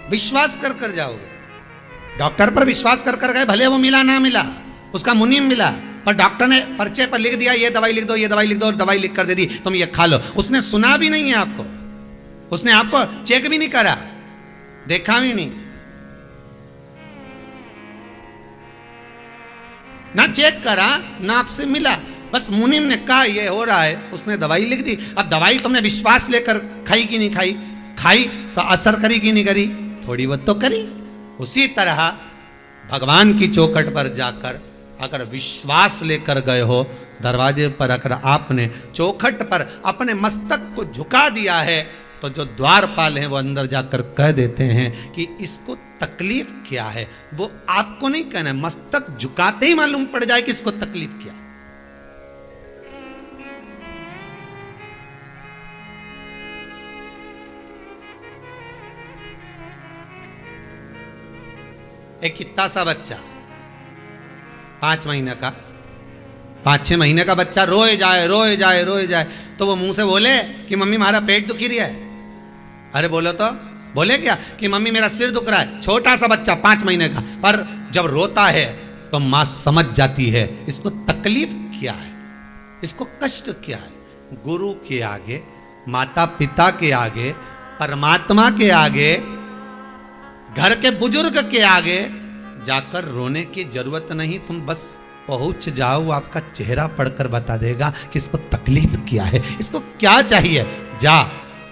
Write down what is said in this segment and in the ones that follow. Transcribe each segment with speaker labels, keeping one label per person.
Speaker 1: विश्वास कर कर जाओगे। डॉक्टर पर विश्वास कर कर गए, भले वो मिला ना मिला, उसका मुनीम मिला, पर डॉक्टर ने पर्चे पर लिख दिया ये दवाई लिख दो, ये दवाई लिख दो, और दवाई लिख कर दे दी, तुम ये खा लो। उसने सुना भी नहीं है आपको, उसने आपको चेक भी नहीं करा, देखा भी नहीं, ना चेक करा ना आपसे मिला, बस मुनीम ने कहा ये हो रहा है, उसने दवाई लिख दी। अब दवाई तुमने विश्वास लेकर खाई कि नहीं खाई? खाई तो असर करी कि नहीं करी? थोड़ी बहुत तो करी। उसी तरह भगवान की चौखट पर जाकर अगर विश्वास लेकर गए हो, दरवाजे पर अगर आपने चौखट पर अपने मस्तक को झुका दिया है, तो जो द्वारपाल हैं वो अंदर जाकर कह देते हैं कि इसको तकलीफ क्या है। वो आपको नहीं कहना, मस्तक झुकाते ही मालूम पड़ जाए कि इसको तकलीफ क्या है। एक कितना सा बच्चा 5 महीने का, 5-6 महीने का बच्चा रोए जाए रोए जाए रोए जाए, तो वो मुंह से बोले कि मम्मी हमारा पेट दुखी रहा है। अरे बोलो तो, बोले क्या कि मम्मी मेरा सिर दुख रहा है। छोटा सा बच्चा 5 महीने का, पर जब रोता है तो मां समझ जाती है इसको तकलीफ क्या है, इसको कष्ट क्या है। गुरु के आगे, माता पिता के आगे, परमात्मा के आगे, घर के बुजुर्ग के आगे जाकर रोने की जरूरत नहीं। तुम बस पहुंच जाओ, आपका चेहरा पढ़कर बता देगा कि इसको तकलीफ क्या है, इसको क्या चाहिए। जा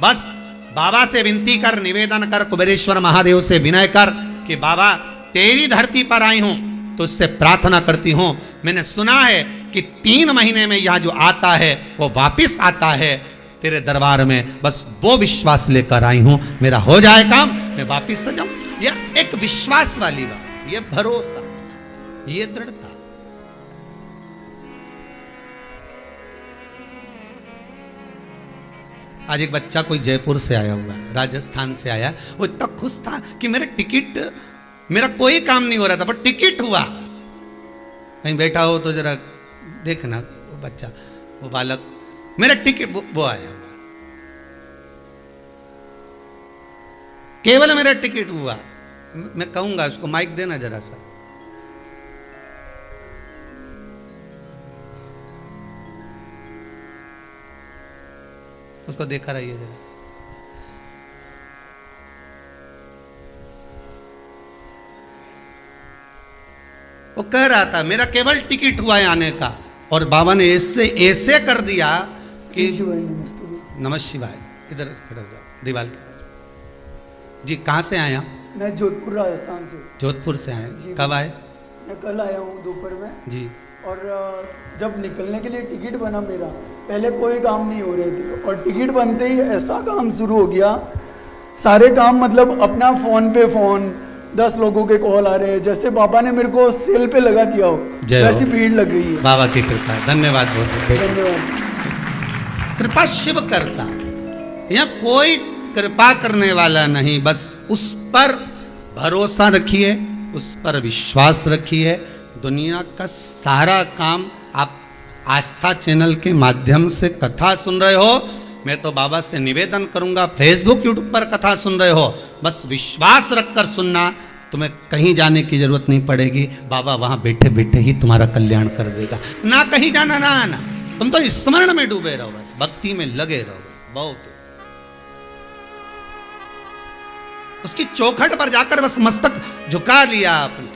Speaker 1: बस बाबा से विनती कर, निवेदन कर, कुबेरेश्वर महादेव से विनय कर कि बाबा तेरी धरती पर आई हूं, तो उससे प्रार्थना करती हूं। मैंने सुना है कि 3 महीने में यह जो आता है वो वापिस आता है तेरे दरबार में, बस वो विश्वास लेकर आई हूं, मेरा हो जाए काम, मैं वापिस आ जाऊं। यह एक विश्वास वाली बात, ये भरोसा, ये दृढ़ता। आज एक बच्चा कोई जयपुर से आया हुआ है, राजस्थान से आया, वो इतना खुश था कि मेरा टिकट, मेरा कोई काम नहीं हो रहा था पर टिकट हुआ। कहीं बैठा हो तो जरा देखना, वो बच्चा, वो बालक, मेरा टिकट, वो आया हुआ, केवल मेरा टिकट हुआ। मैं कहूंगा उसको माइक देना जरा सा। उसको देखा रहिए जरा। वो कह रहा था मेरा केवल टिकट हुआ है आने का, और बाबा ने ऐसे ऐसे कर दिया कि नमः शिवाय। इधर खड़े हो जाओ, दीवार के पास। जी कहाँ से आए आप?
Speaker 2: मैं जोधपुर राजस्थान से।
Speaker 1: जोधपुर से आए, कब आए?
Speaker 2: मैं कल आया हूँ दोपहर में
Speaker 1: जी।
Speaker 2: और जब निकलने के लिए टिकट बना मेरा, पहले कोई काम नहीं हो रहे थे, और टिकट बनते ही ऐसा काम शुरू हो गया, सारे काम मतलब अपना फ़ोन पे फ़ोन, 10 लोगों के कॉल आ रहे हैं, जैसे बाबा ने मेरे को सेल पे लगा दिया हो, वैसी भीड़ लग गई है।
Speaker 1: बाबा की कृपा, धन्यवाद बहुत,
Speaker 2: धन्यवाद।
Speaker 1: कृपा शिव करता, यहाँ कोई कृपा करने वाला नहीं, बस उस पर भरोसा रखिए, उस पर विश्वास रखिए। दुनिया का सारा काम आप आस्था चैनल के माध्यम से कथा सुन रहे हो, मैं तो बाबा से निवेदन करूंगा, फेसबुक यूट्यूब पर कथा सुन रहे हो, बस विश्वास रखकर सुनना, तुम्हें कहीं जाने की जरूरत नहीं पड़ेगी, बाबा वहां बैठे बैठे ही तुम्हारा कल्याण कर देगा। ना कहीं जाना ना आना, तुम तो स्मरण में डूबे रहो, बस भक्ति में लगे रहो, बस बहुत। उसकी चौखट पर जाकर बस मस्तक झुका लिया आपने,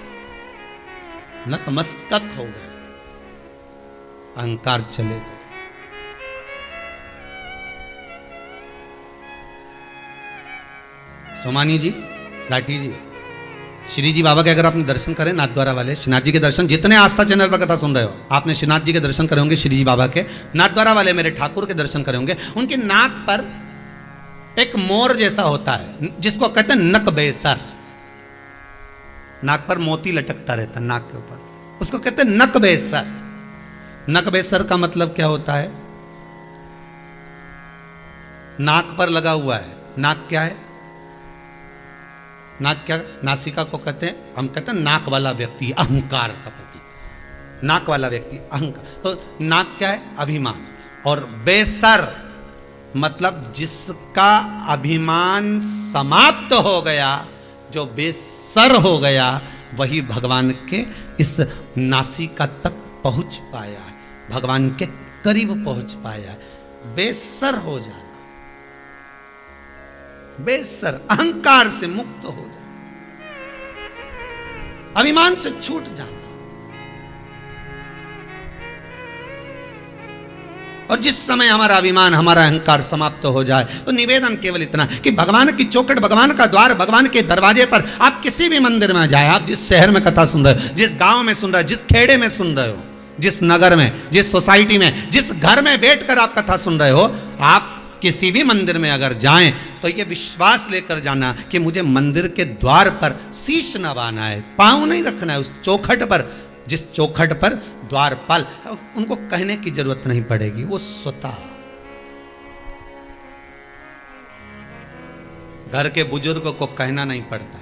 Speaker 1: नतमस्तक हो गए, अहंकार चले गए। सोमानी जी, लाठी जी, श्री जी बाबा के अगर आपने दर्शन करें, नाथद्वारा वाले श्रीनाथ जी के दर्शन, जितने आस्था चैनल पर कथा सुन रहे हो, आपने श्रीनाथ जी के दर्शन करे होंगे, श्री जी बाबा के, नाथद्वारा वाले मेरे ठाकुर के दर्शन करे होंगे। उनके नाक पर एक मोर जैसा होता है, जिसको कहते हैं नकबेसर। नाक पर मोती लटकता रहता नाक के ऊपर से, उसको कहते हैं नकबेसर। नकबेसर का मतलब क्या होता है? नाक पर लगा हुआ है। नाक क्या है? नाक क्या? नासिका को कहते हैं, हम कहते हैं नाक वाला व्यक्ति, अहंकार का प्रतीक, नाक वाला व्यक्ति अहंकार। तो नाक क्या है? अभिमान। और बेसर मतलब जिसका अभिमान समाप्त हो गया, जो बेसर हो गया वही भगवान के इस नासिका तक पहुंच पाया, भगवान के करीब पहुंच पाया। बेसर हो जाना, बेसर, अहंकार से मुक्त हो जाना, अभिमान से छूट जाना। और जिस समय हमारा अभिमान, हमारा अहंकार समाप्त हो जाए, तो निवेदन केवल इतना कि भगवान की चौखट, भगवान का द्वार, भगवान के दरवाजे पर आप किसी भी मंदिर में जाए, आप जिस शहर में कथा सुन रहे हो, जिस गांव में सुन रहे हो, जिस खेड़े में सुन रहे हो, जिस नगर में, जिस सोसाइटी में, जिस घर में बैठकर आप कथा सुन रहे हो, आप किसी भी मंदिर में अगर जाएं तो ये विश्वास लेकर जाना कि मुझे मंदिर के द्वार पर शीश नवाना है, पांव नहीं रखना है उस चौखट पर, जिस चौखट पर द्वारपाल, उनको कहने की जरूरत नहीं पड़ेगी, वो स्वतः। घर के बुजुर्ग को कहना नहीं पड़ता,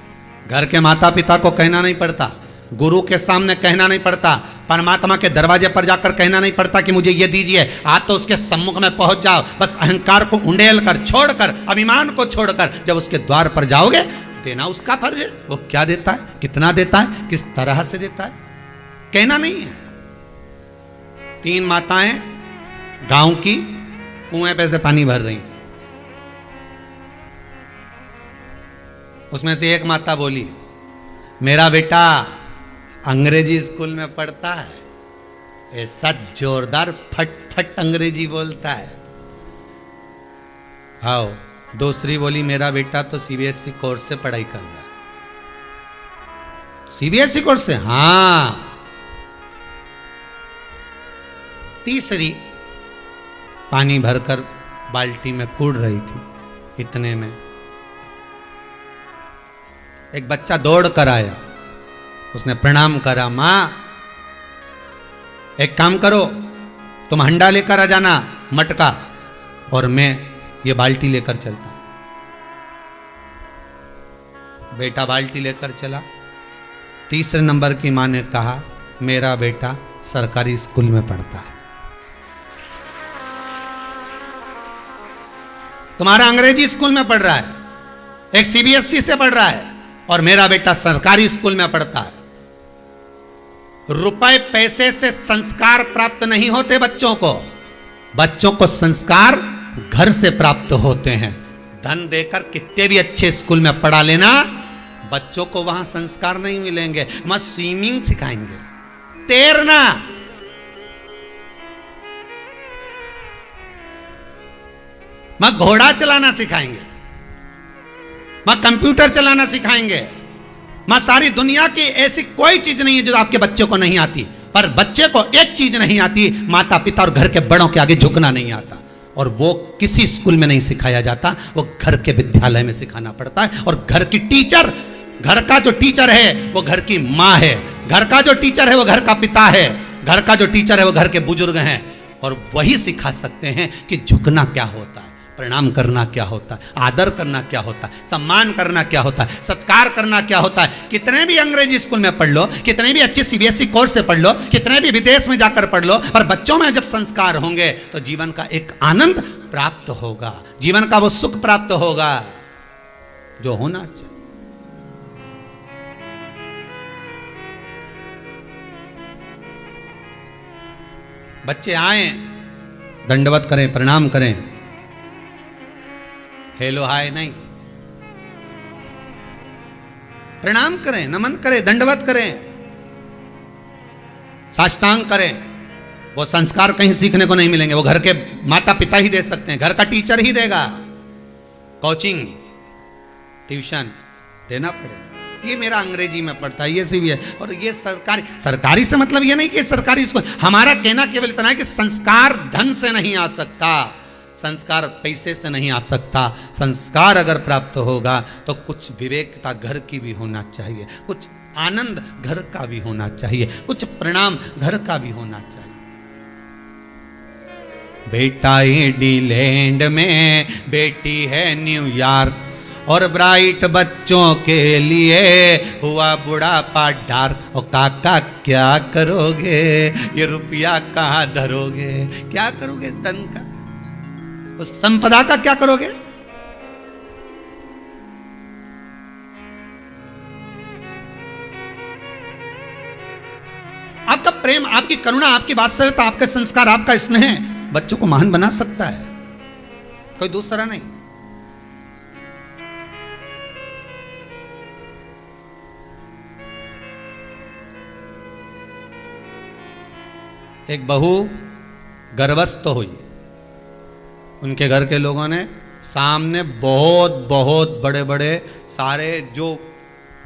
Speaker 1: घर के माता पिता को कहना नहीं पड़ता, गुरु के सामने कहना नहीं पड़ता, परमात्मा के दरवाजे पर जाकर कहना नहीं पड़ता कि मुझे ये दीजिए। आप तो उसके सम्मुख में पहुंच जाओ, बस अहंकार को उंडेल कर, छोड़कर, अभिमान को छोड़कर जब उसके द्वार पर जाओगे, देना उसका फर्ज है। वो क्या देता है, कितना देता है, किस तरह से देता है, कहना नहीं है। 3 माताएं गांव की कुएं पे से पानी भर रही थी। उसमें से एक माता बोली, मेरा बेटा अंग्रेजी स्कूल में पढ़ता है, ऐसा जोरदार फट फट अंग्रेजी बोलता है। आओ, दूसरी बोली, मेरा बेटा तो सीबीएसई कोर्स से पढ़ाई कर रहा है। सीबीएसई कोर्स से? हाँ। तीसरी पानी भरकर बाल्टी में कूड़ रही थी। इतने में एक बच्चा दौड़ कर आया, उसने प्रणाम करा, मां एक काम करो, तुम हंडा लेकर आ जाना, मटका, और मैं ये बाल्टी लेकर चलता। बेटा बाल्टी लेकर चला। तीसरे नंबर की मां ने कहा, मेरा बेटा सरकारी स्कूल में पढ़ता है, तुम्हारा अंग्रेजी स्कूल में पढ़ रहा है, एक सीबीएसई से पढ़ रहा है, और मेरा बेटा सरकारी स्कूल में पढ़ता है। रुपए पैसे से संस्कार प्राप्त नहीं होते बच्चों को, बच्चों को संस्कार घर से प्राप्त होते हैं। धन देकर कितने भी अच्छे स्कूल में पढ़ा लेना, बच्चों को वहां संस्कार नहीं मिलेंगे। मैं स्विमिंग सिखाएंगे, तैरना, मैं घोड़ा चलाना सिखाएंगे, मैं कंप्यूटर चलाना सिखाएंगे, मैं सारी दुनिया की ऐसी कोई चीज नहीं है जो आपके बच्चे को नहीं आती। पर बच्चे को एक चीज नहीं आती, माता पिता और घर के बड़ों के आगे झुकना नहीं आता, और वो किसी स्कूल में नहीं सिखाया जाता, वो घर के विद्यालय में सिखाना पड़ता है। और घर की टीचर, घर का जो टीचर है वो घर की माँ है, घर का जो टीचर है वो घर का पिता है, घर का जो टीचर है वो घर के बुजुर्ग हैं, और वही सिखा सकते हैं कि झुकना क्या होता है, प्रणाम करना क्या होता है, आदर करना क्या होता है, सम्मान करना क्या होता है, सत्कार करना क्या होता है। कितने भी अंग्रेजी स्कूल में पढ़ लो, कितने भी अच्छे सीबीएसई कोर्स से पढ़ लो, कितने भी विदेश में जाकर पढ़ लो, पर बच्चों में जब संस्कार होंगे तो जीवन का एक आनंद प्राप्त होगा, जीवन का वो सुख प्राप्त होगा जो होना चाहिए। बच्चे आए, दंडवत करें, प्रणाम करें, हेलो हाय नहीं, प्रणाम करें, नमन करें, दंडवत करें, साष्टांग करें। वो संस्कार कहीं सीखने को नहीं मिलेंगे, वो घर के माता पिता ही दे सकते हैं, घर का टीचर ही देगा। कोचिंग, ट्यूशन देना पड़ेगा। ये मेरा अंग्रेजी में पढ़ता है, ये सी है, और ये सरकारी। सरकारी से मतलब ये नहीं कि सरकारी स्कूल, हमारा कहना केवल इतना है कि संस्कार धन से नहीं आ सकता, संस्कार पैसे से नहीं आ सकता। संस्कार अगर प्राप्त होगा तो कुछ विवेकता घर की भी होना चाहिए, कुछ आनंद घर का भी होना चाहिए, कुछ प्रणाम घर का भी होना चाहिए। बेटा इंग्लैंड में, बेटी है न्यूयॉर्क, और ब्राइट बच्चों के लिए हुआ बुढ़ापा डार्क। और काका क्या करोगे, ये रुपया कहाँ धरोगे, क्या करोगे इस धन का, उस संपदा का क्या करोगे। प्रेम, आपकी करुणा, आपकी वात्सल्यता, आपका संस्कार, आपका स्नेह बच्चों को महान बना सकता है, कोई दूसरा नहीं। एक बहू गर्भस्थ हुई, उनके घर के लोगों ने सामने बहुत बहुत बड़े बड़े सारे जो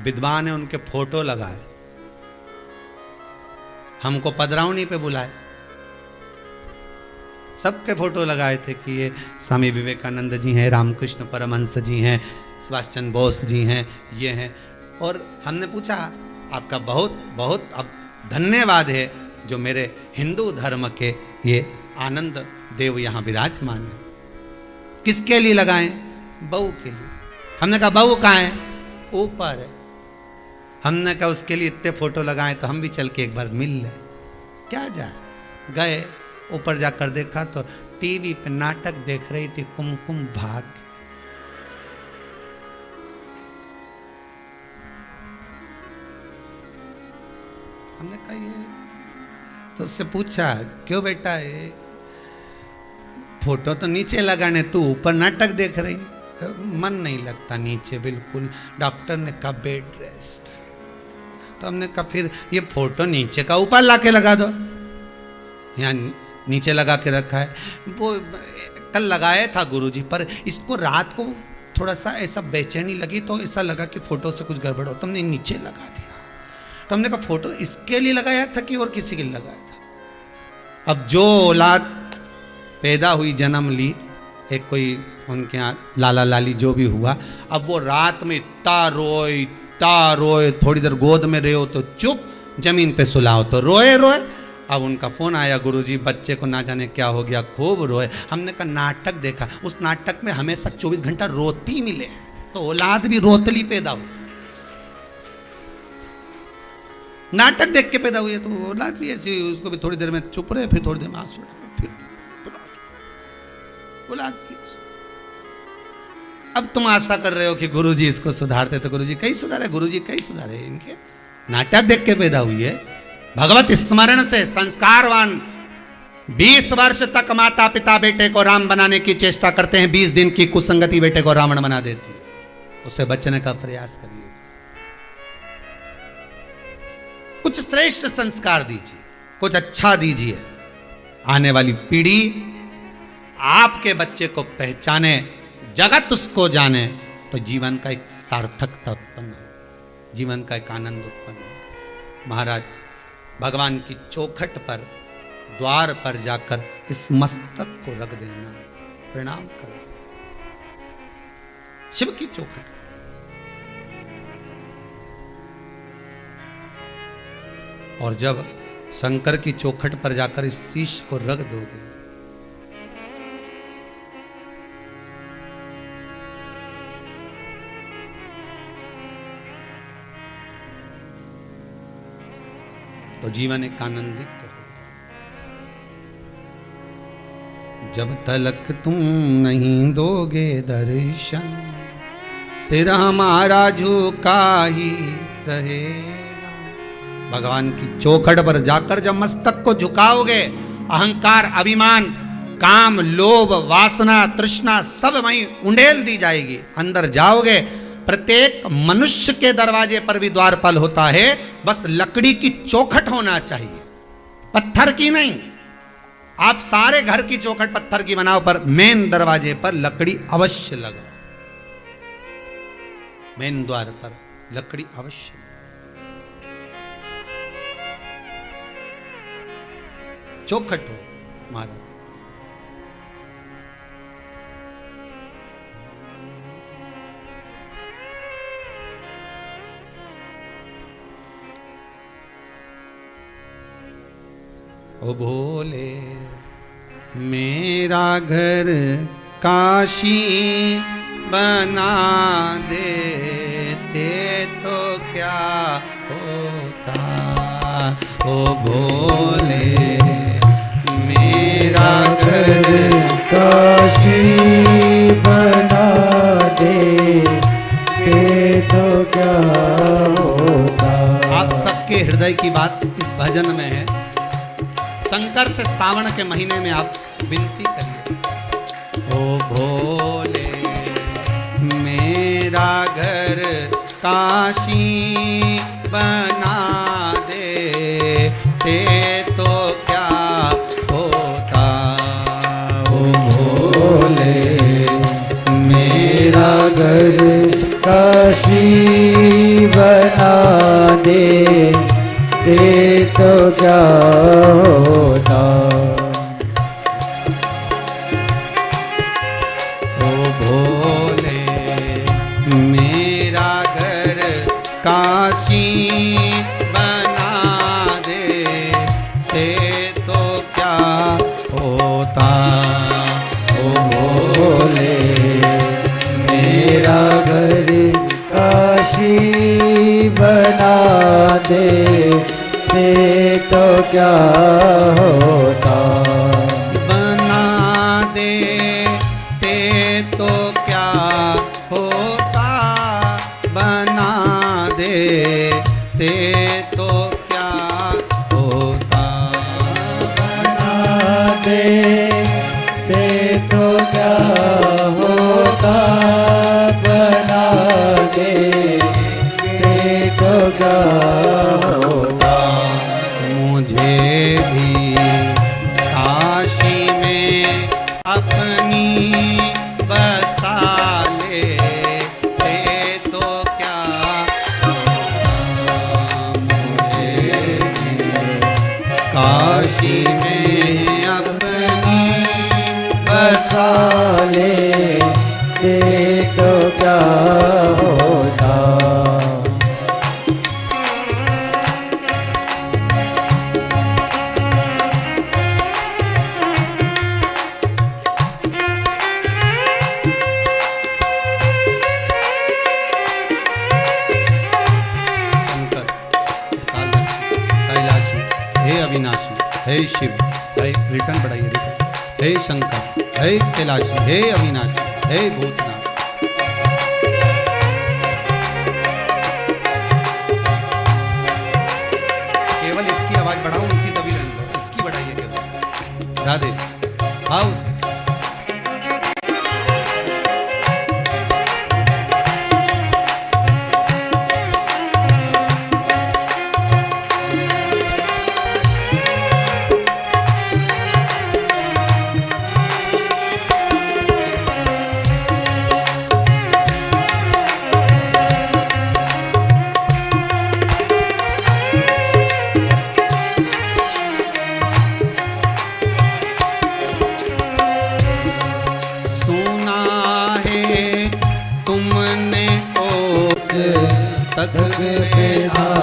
Speaker 1: विद्वान हैं उनके फोटो लगाए, हमको पदरावनी पे बुलाए, सबके फोटो लगाए थे कि ये स्वामी विवेकानंद जी हैं, रामकृष्ण परमहंस जी हैं, सुभाष चंद्र बोस जी हैं, ये हैं। और हमने पूछा आपका बहुत बहुत अब धन्यवाद है जो मेरे हिंदू धर्म के ये आनंद देव यहाँ विराजमान है। किसके लिए लगाएं? बहू के लिए। हमने कहा बहू कहाँ है? ऊपर है। हमने कहा उसके लिए इतने फोटो लगाएं तो हम भी चल के एक बार मिल लें। क्या जाए, गए ऊपर जाकर देखा तो टीवी पे नाटक देख रही थी कुमकुम भाग्य। हमने कहा ये तो उससे पूछा क्यों बेटा ये फोटो तो नीचे लगाने, तू ऊपर नाटक देख रही? मन नहीं लगता नीचे बिल्कुल। डॉक्टर ने कहा बेड रेस्ट। तो हमने कहा फिर ये फोटो नीचे का ऊपर लाके लगा दो। यहाँ नीचे लगा के रखा है, वो कल लगाया था गुरुजी, पर इसको रात को थोड़ा सा ऐसा बेचैनी लगी तो ऐसा लगा कि फोटो से कुछ गड़बड़ हो, तो हमने नीचे लगा दिया। तो हमने कहा फोटो इसके लिए लगाया था कि और किसी के लिए लगाया था? अब जो औलाद पैदा हुई, जन्म ली, एक कोई उनके यहाँ लाला लाली जो भी हुआ, अब वो रात में इतना रोए, थोड़ी देर गोद में रहे हो तो चुप, जमीन पे सुलाओ तो रोए। अब उनका फोन आया, गुरुजी बच्चे को ना जाने क्या हो गया, खूब रोए। हमने कहा नाटक देखा, उस नाटक में हमेशा 24 घंटा रोती मिले, तो औलाद भी रोतली पैदा हुई। नाटक देख के पैदा हुई है तो औलाद भी ऐसी हुई, उसको भी थोड़ी देर में चुप रहे, फिर थोड़ी देर में आंसू, फिर औलाद भी। अब तुम आशा कर रहे हो कि गुरुजी इसको सुधारते, तो गुरुजी कहीं सुधारे, गुरुजी कहीं सुधारे, इनके नाटक देख के पैदा हुई है। भगवत स्मरण से संस्कारवान 20 वर्ष तक माता पिता बेटे को राम बनाने की चेष्टा करते हैं, 20 दिन की कुसंगति बेटे को रावण बना देती है। उससे बचने का प्रयास करिए, कुछ श्रेष्ठ संस्कार दीजिए, कुछ अच्छा दीजिए। आने वाली पीढ़ी आपके बच्चे को पहचाने, जगत उसको जाने, तो जीवन का एक सार्थकता उत्पन्न हो, जीवन का एक आनंद उत्पन्न हो। महाराज भगवान की चौखट पर, द्वार पर जाकर इस मस्तक को रख देना, प्रणाम कर देना, शिव की चौखट। और जब शंकर की चौखट पर जाकर इस शीश को रख दोगे, तो जीवन एक आनंदित होगा। जब तलक तुम नहीं दोगे दर्शन, सिर हमारा झुका ही रहेगा। भगवान की चौखट पर जाकर जब मस्तक को झुकाओगे, अहंकार, अभिमान, काम, लोभ, वासना, तृष्णा सब वहीं उंडेल दी जाएगी। अंदर जाओगे, प्रत्येक मनुष्य के दरवाजे पर भी द्वारपाल होता है, बस लकड़ी की चौखट होना चाहिए, पत्थर की नहीं। आप सारे घर की चौखट पत्थर की बनाओ, पर मेन दरवाजे पर लकड़ी अवश्य लगाओ, मेन द्वार पर लकड़ी अवश्य। चौखट हो महाराज। ओ भोले मेरा घर काशी बना देते तो क्या होता। ओ भोले मेरा घर
Speaker 3: काशी बना देते तो क्या होता।
Speaker 1: आप सबके हृदय की बात इस भजन में है। शंकर से सावन के महीने में आप विनती करिए, ओ भोले मेरा घर काशी बना दे, ते तो क्या होता।
Speaker 3: ओ भोले मेरा घर काशी बना दे, ते तो क्या होता।
Speaker 1: ओ भोले मेरा घर काशी बना दे, ते तो क्या होता।
Speaker 3: ओ भोले मेरा घर काशी बना दे, ते तो क्या होता।
Speaker 1: बना दे ते तो क्या होता, बना दे ते तो क्या होता।
Speaker 3: बना दे ते तो क्या होता, बना दे ते तो क्या होता।
Speaker 1: मुझे भी काशी में अपनी बसा ले, ते तो क्या होता। मुझे भी काशी में अपनी बसा
Speaker 3: साले ते तो क्या होता।
Speaker 1: शंकर, कालदर्शी, कैलाशी, हे अविनाशी, हे शिव, हे रिटर्न बढ़ाइए रिटर्न, हे शंकर, हे कैलाशी, हे अविनाशी, हे भूतनाथ। केवल इसकी आवाज बढ़ाऊं, उनकी तभी रहने दो, इसकी बढ़ाइए केवल। राधे आओ से तक बेदारा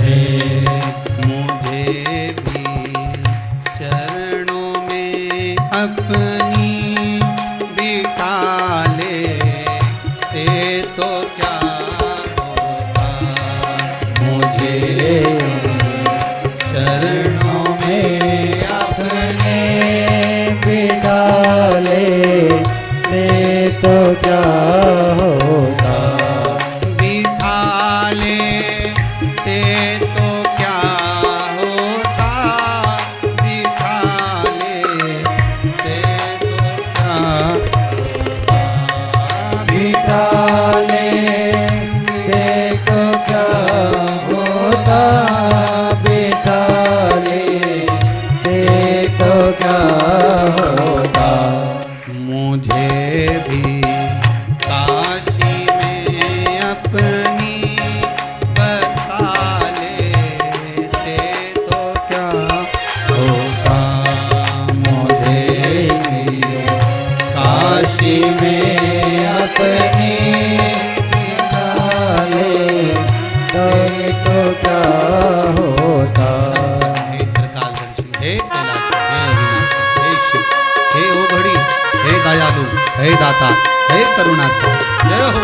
Speaker 1: है, मुझे भी चरणों में अपनी बिठा ले, ते तो क्या होता। मुझे चरणों में अपने
Speaker 3: बिठा ले, ते तो क्या होता।
Speaker 1: हे दाता, हे करुणा सागर, जय हो।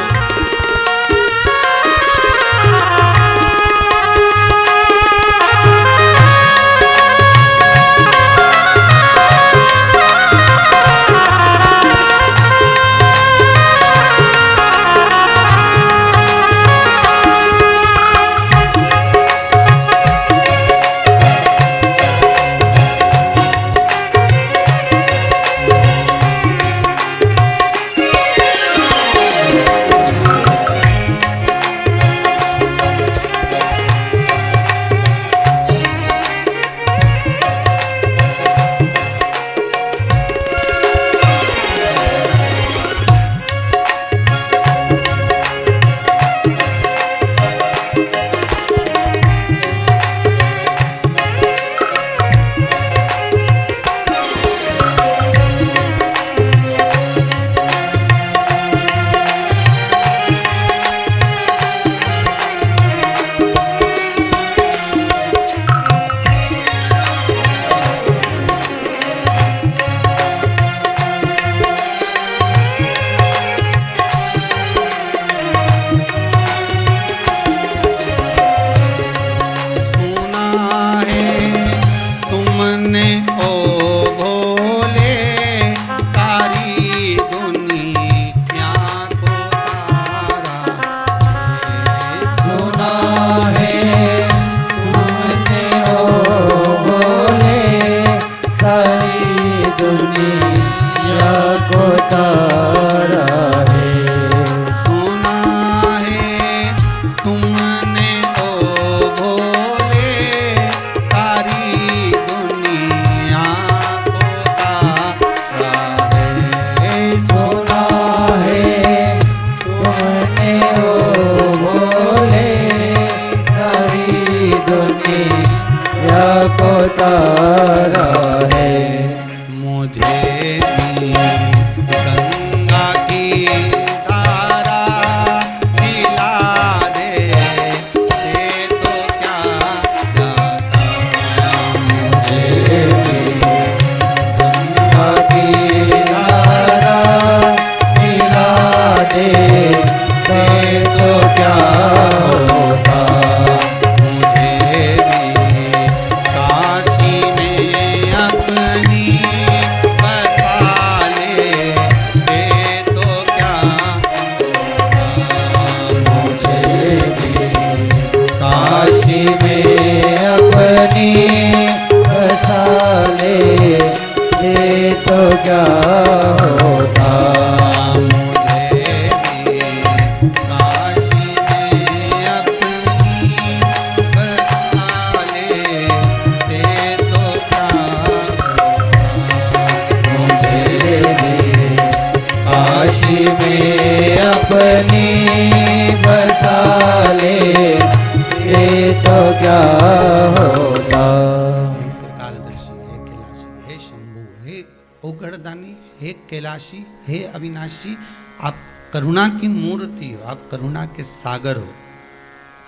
Speaker 1: हे कैलाशी, हे अविनाशी, आप करुणा की मूर्ति हो, आप करुणा के सागर हो,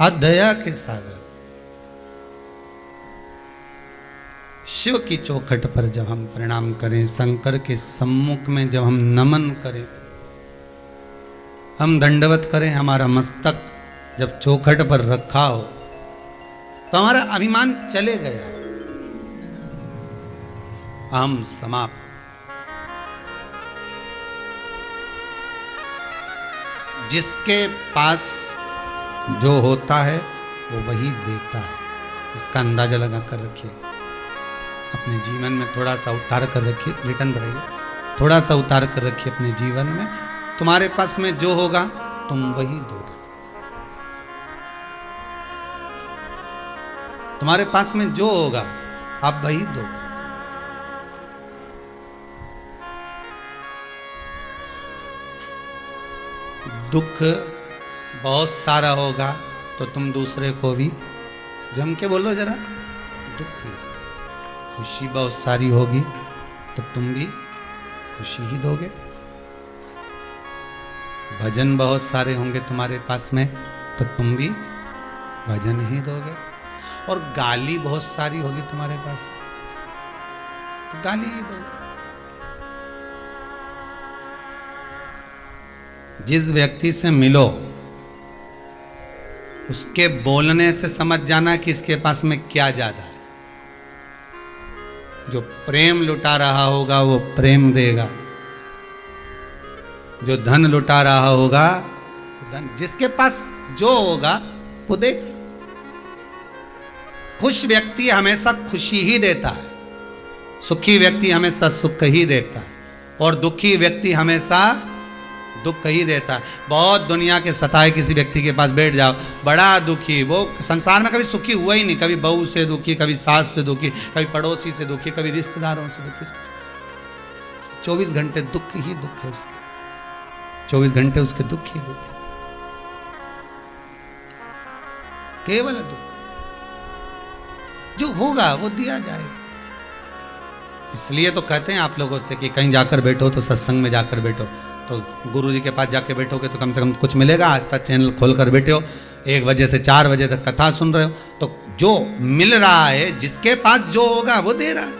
Speaker 1: आप दया के सागर। शिव की चौखट पर जब हम प्रणाम करें, शंकर के सम्मुख में जब हम नमन करें, हम दंडवत करें, हमारा मस्तक जब चौखट पर रखा हो तो हमारा अभिमान चले गया, हम समाप्त। जिसके पास जो होता है वो वही देता है, इसका अंदाजा लगा कर रखिएगा। अपने जीवन में थोड़ा सा उतार कर रखिए, रिटर्न बढ़ाइए, थोड़ा सा उतार कर रखिए अपने जीवन में। तुम्हारे पास में जो होगा तुम वही दोगे, तुम्हारे पास में जो होगा आप वही दोगे। दुख बहुत सारा होगा तो तुम दूसरे को भी जम के बोलो जरा, दुख ही दो। खुशी बहुत सारी होगी तो तुम भी खुशी ही दोगे। भजन बहुत सारे होंगे तुम्हारे पास में तो तुम भी भजन ही दोगे। और गाली बहुत सारी होगी तुम्हारे पास में तो गाली ही दोगे। जिस व्यक्ति से मिलो उसके बोलने से समझ जाना कि इसके पास में क्या ज्यादा है। जो प्रेम लुटा रहा होगा वो प्रेम देगा, जो धन लुटा रहा होगा वो धन, जिसके पास जो होगा वो देगा। खुश व्यक्ति हमेशा खुशी ही देता है, सुखी व्यक्ति हमेशा सुख ही देता है, और दुखी व्यक्ति हमेशा दुख ही देता है। बहुत दुनिया के सताए किसी व्यक्ति के पास बैठ जाओ, बड़ा दुखी, वो संसार में कभी सुखी हुआ ही नहीं। कभी बहू से दुखी, कभी सास से दुखी, कभी पड़ोसी से दुखी, कभी रिश्तेदारों से दुखी। 24 घंटे दुख ही दुख है उसके, 24 घंटे उसके दुख ही दुख है, केवल दुख। जो होगा वो दिया जाएगा। इसलिए तो कहते हैं आप लोगों से कि कहीं जाकर बैठो तो सत्संग में जाकर बैठो, तो गुरु जी के पास जाके बैठोगे तो कम से कम कुछ मिलेगा। आज तक चैनल खोल कर बैठे हो, 1 बजे से 4 बजे तक कथा सुन रहे हो, तो जो मिल रहा है, जिसके पास जो होगा वो दे रहा है।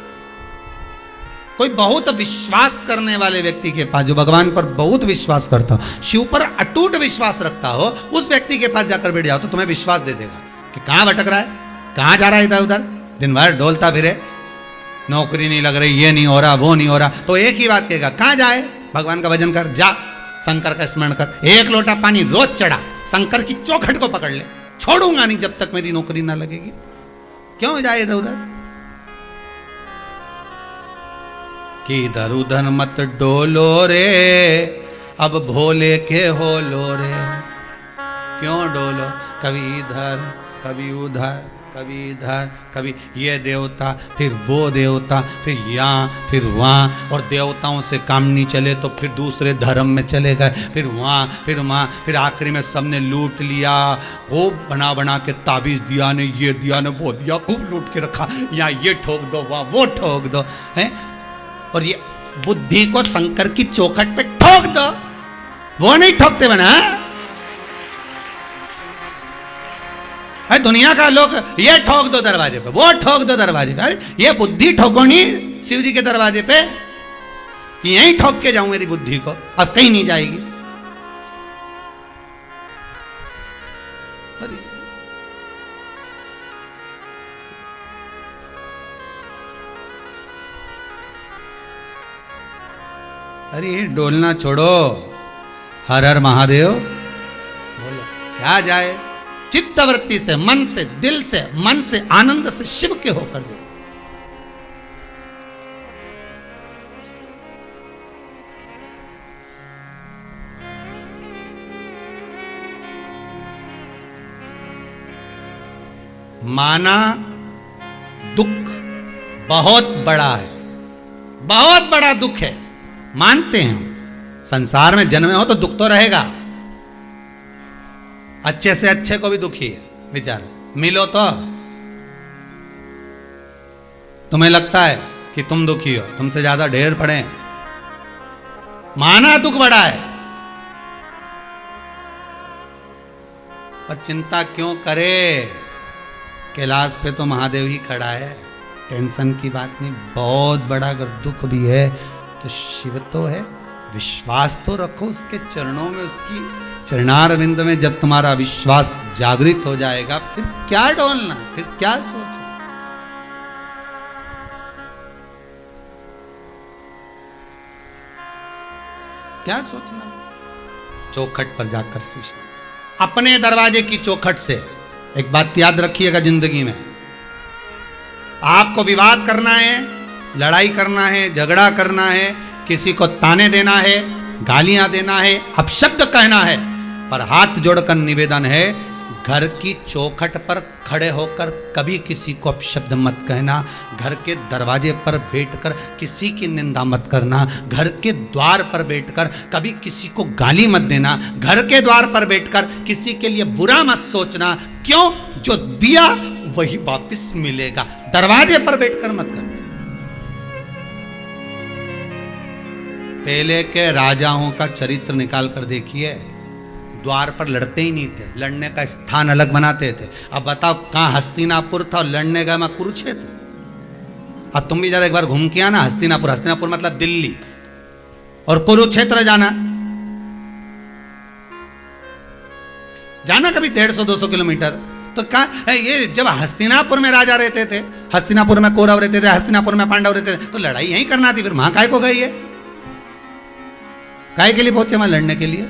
Speaker 1: कोई बहुत विश्वास करने वाले व्यक्ति के पास, जो भगवान पर बहुत विश्वास करता हो, शिव पर अटूट विश्वास रखता हो, उस व्यक्ति के पास जाकर बैठ जाओ तो तुम्हें विश्वास दे देगा कि कहाँ भटक रहा है, कहाँ जा रहा है इधर उधर, दिन भर डोलता फिरे, नौकरी नहीं लग रही, ये नहीं हो रहा, वो नहीं हो रहा, तो एक ही बात कहेगा, कहाँ जाए, भगवान का भजन कर, जा शंकर का स्मरण कर, 1 लोटा पानी रोज चढ़ा, शंकर की चौखट को पकड़ ले, छोड़ूंगा नहीं जब तक मेरी नौकरी ना लगेगी। क्यों जाए इधर उधर, कि इधर उधर मत डोलो रे, अब भोले के हो लो रे। क्यों डोलो, कभी इधर कभी उधर, कभी इधर, कभी ये देवता, फिर वो देवता, फिर यहाँ फिर वहाँ, और देवताओं से काम नहीं चले तो फिर दूसरे धर्म में चले गए, फिर वहाँ फिर वहाँ, फिर आखिरी में सबने लूट लिया, खूब बना बना के ताबीज दिया ने, ये दिया ने, वो दिया, खूब लूट के रखा, यहाँ ये ठोक दो, वहाँ वो ठोक दो, हैं। और ये बुद्धि को शंकर की चौखट पे ठोक दो, वो नहीं ठोकते बना। अरे दुनिया का लोग ये ठोक दो दरवाजे पे, वो ठोक दो दरवाजे पे, अरे ये बुद्धि ठोको नहीं शिव जी के दरवाजे पे कि यहीं ठोक के जाऊं मेरी बुद्धि को, अब कहीं नहीं जाएगी। अरे डोलना छोड़ो, हर हर महादेव बोलो, क्या जाए, चित्तवृत्ति से, मन से, दिल से, मन से, आनंद से शिव के होकर दो। माना दुख बहुत बड़ा है, बहुत बड़ा दुख है, मानते हैं। संसार में जन्मे हो तो दुख तो रहेगा, अच्छे से अच्छे को भी दुखी है बेचारा, मिलो तो तुम्हें लगता है कि तुम दुखी हो, तुमसे ज्यादा ढेर पड़े हैं, माना दुख बड़ा है, पर चिंता क्यों करे, कैलाश पे तो महादेव ही खड़ा है, टेंशन की बात नहीं। बहुत बड़ा अगर दुख भी है तो शिव तो है, विश्वास तो रखो उसके चरणों में, उसकी चरणारविंद में। जब तुम्हारा विश्वास जागृत हो जाएगा, फिर क्या डोलना, फिर क्या सोचना। क्या सोचना, चौखट पर जाकर शीश, अपने दरवाजे की चौखट से। एक बात याद रखिएगा जिंदगी में, आपको विवाद करना है, लड़ाई करना है, झगड़ा करना है, किसी को ताने देना है, गालियां देना है, अपशब्द कहना है, पर हाथ जोड़कर निवेदन है, घर की चौखट पर खड़े होकर कभी किसी को अपशब्द मत कहना, घर के दरवाजे पर बैठकर किसी की निंदा मत करना, घर के द्वार पर बैठकर कभी किसी को गाली मत देना, घर के द्वार पर बैठकर किसी के लिए बुरा मत सोचना। क्यों? जो दिया वही वापस मिलेगा, दरवाजे पर बैठकर मत करना। पहले के राजाओं का चरित्र निकाल कर देखिए, द्वार पर लड़ते ही नहीं थे, लड़ने का स्थान अलग बनाते थे। अब बताओ कहां हस्तिनापुर था और लड़ने गए मैं कुरुक्षेत्र। अब तुम भी जरा एक बार घूम के आना हस्तिनापुर, हस्तिनापुर मतलब दिल्ली, और कुरुक्षेत्र जाना कभी 150-200 किलोमीटर। तो कहा ये जब हस्तिनापुर में राजा रहते थे, हस्तिनापुर में कौरव रहते थे, हस्तिनापुर में पांडव रहते थे, तो लड़ाई यहीं करना थी, फिर वहां काय को गई है, काय के लिए पहुंचे वहां लड़ने के लिए?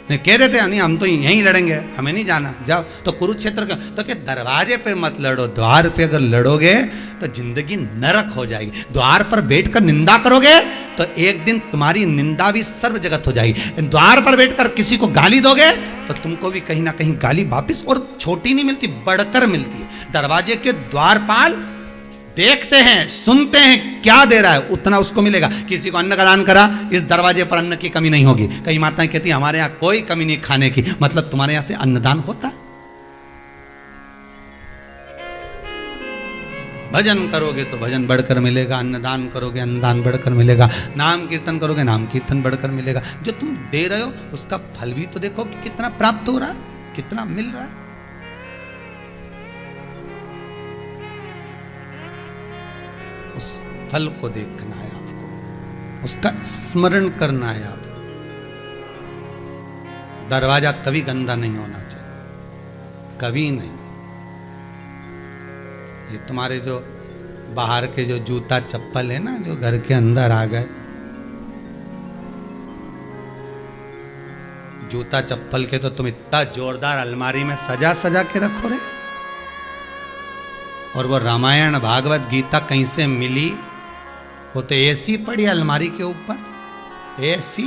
Speaker 1: नहीं कह देते नहीं हम तो यहीं लड़ेंगे, हमें नहीं जाना, जाओ। तो कुरुक्षेत्र का तो क्या दरवाजे पे मत लड़ो, द्वार पे अगर लड़ोगे तो जिंदगी नरक हो जाएगी। द्वार पर बैठकर निंदा करोगे तो एक दिन तुम्हारी निंदा भी सर्व जगत हो जाएगी। द्वार पर बैठकर किसी को गाली दोगे तो तुमको भी कहीं ना कहीं गाली वापिस, और छोटी नहीं मिलती, बढ़कर मिलती है। दरवाजे के द्वारपाल देखते हैं, सुनते हैं, क्या दे रहा है उतना उसको मिलेगा। किसी को अन्न का दान करा, इस दरवाजे पर अन्न की कमी नहीं होगी। कई माताएं कहती हमारे यहाँ कोई कमी नहीं खाने की, मतलब तुम्हारे यहाँ से अन्नदान होता है। भजन करोगे तो भजन बढ़कर मिलेगा, अन्नदान करोगे अन्नदान बढ़कर मिलेगा, नाम कीर्तन करोगे नाम कीर्तन बढ़कर मिलेगा। जो तुम दे रहे हो उसका फल भी तो देखो कि कितना प्राप्त हो रहा है, कितना मिल रहा है। उस फल को देखना है आपको, उसका स्मरण करना है आपको। दरवाजा कभी गंदा नहीं होना चाहिए, कभी नहीं। ये तुम्हारे जो बाहर के जो जूता चप्पल है ना, जो घर के अंदर आ गए, जूता चप्पल के तो तुम इतना जोरदार अलमारी में सजा सजा के रखो रे। और वो रामायण भागवत गीता कहीं से मिली? वो तो ऐसी पड़ी अलमारी के ऊपर, ऐसी।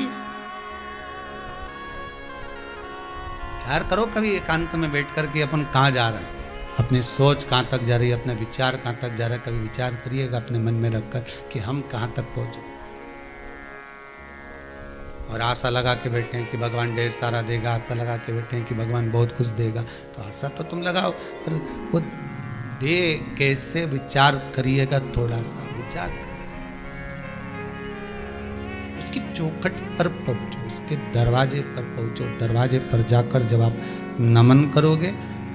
Speaker 1: विचार करो कभी एकांत में बैठ कर के अपन कहाँ जा रहे हैं, अपनी सोच कहाँ तक जा रही है, अपने विचार कहाँ तक जा रहा है। कभी विचार करिएगा अपने मन में रखकर कि हम कहाँ तक पहुँचे। और आशा लगा के बैठे हैं कि भगवान ढेर सारा देगा, आशा लगा के बैठे हैं कि भगवान बहुत कुछ देगा। तो आशा तो तुम लगाओ, पर वो दे कैसे, विचार करिएगा, थोड़ा सा विचार करिए। उसकी चौखट पर पहुंचो, उसके दरवाजे पर पहुंचो। दरवाजे पर जाकर जब आप नमन करोगे,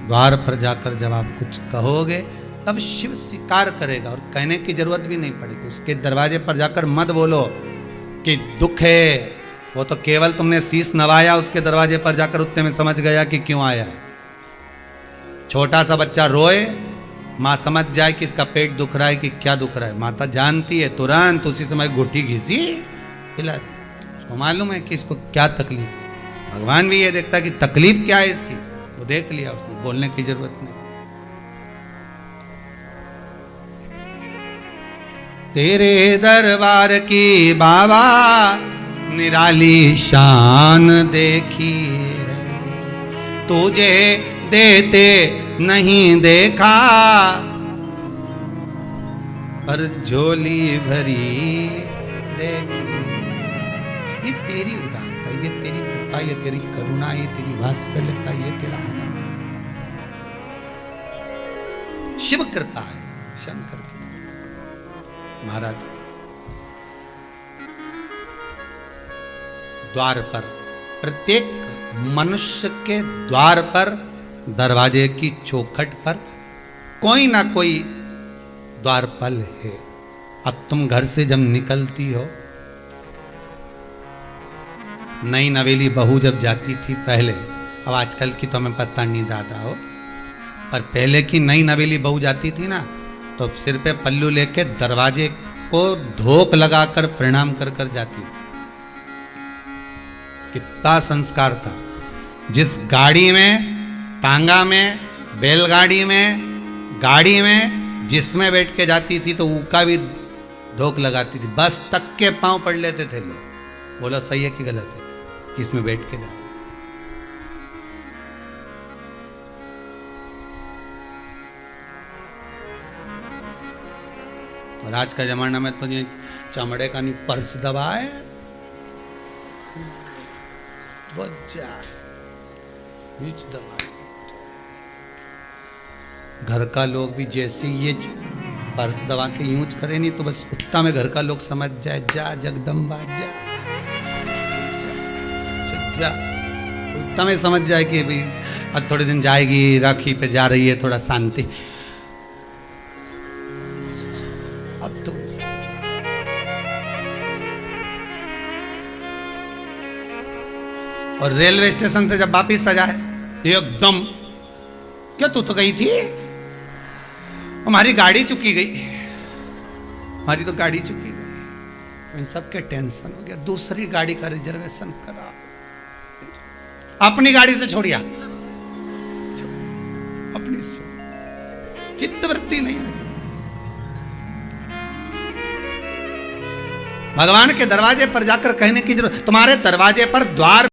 Speaker 1: द्वार पर जाकर जब आप कुछ कहोगे, तब शिव स्वीकार करेगा और कहने की जरूरत भी नहीं पड़ेगी। उसके दरवाजे पर जाकर मत बोलो कि दुख है, वो तो केवल तुमने शीश नवाया, उसके दरवाजे पर जाकर उतने में समझ गया कि क्यों आया है। छोटा सा बच्चा रोए, माँ समझ जाए कि इसका पेट दुख रहा है कि क्या दुख रहा है, माता जानती है, तुरंत उसी समय घुट्टी घिसी पिला दी। उसको मालूम है कि इसको क्या तकलीफ है। भगवान भी ये देखता है कि तकलीफ क्या है इसकी, वो देख लिया, उसको बोलने की जरूरत नहीं। तेरे दरबार की बाबा निराली शान देखी, तुझे देते नहीं देखा, पर झोली भरी देखी। ये तेरी उदारता, ये तेरी कृपा, ये तेरी करुणा, ये तेरी वात्सल्यता, ये तेरा आनंद। शिव कृपा है, शंकर की। महाराज द्वार पर, प्रत्येक मनुष्य के द्वार पर, दरवाजे की चौखट पर कोई ना कोई द्वारपाल है। अब तुम घर से जब निकलती हो, नई नवेली बहू जब जाती थी पहले, अब आजकल की तो हमें पता नहीं दादा हो, पर पहले की नई नवेली बहू जाती थी ना, तो सिर पे पल्लू लेके दरवाजे को धोक लगाकर प्रणाम कर कर जाती थी। कितना संस्कार था। जिस गाड़ी में, टांगा में, बैलगाड़ी में, गाड़ी में जिसमें बैठ के जाती थी तो ऊका भी धोक लगाती थी। बस तक के पांव पड़ लेते थे लोग। बोला सही है कि गलत है कि इसमें बैठ के जाए। और आज का जमाना में तो ये चमड़े का नहीं, पर्स दबाए दबाए। घर का लोग भी जैसे ये पर्स दबा के यूज करे नहीं तो बस उतना में घर का लोग समझ जाए, जा जगदम्बा जा, जा उतना में समझ जाए कि भाई अब थोड़े दिन जाएगी, राखी पे जा रही है, थोड़ा शांति। अब तो और रेलवे स्टेशन से जब वापिस आ जाए एकदम, क्या तू तो गई थी, हमारी गाड़ी चुकी गई, हमारी तो गाड़ी चुकी गई। इन सबके टेंशन हो गया, दूसरी गाड़ी का रिजर्वेशन करा, अपनी गाड़ी से छोड़िया, अपनी से चित्तवृत्ति नहीं लगी। भगवान के दरवाजे पर जाकर कहने की जरूरत, तुम्हारे दरवाजे पर द्वार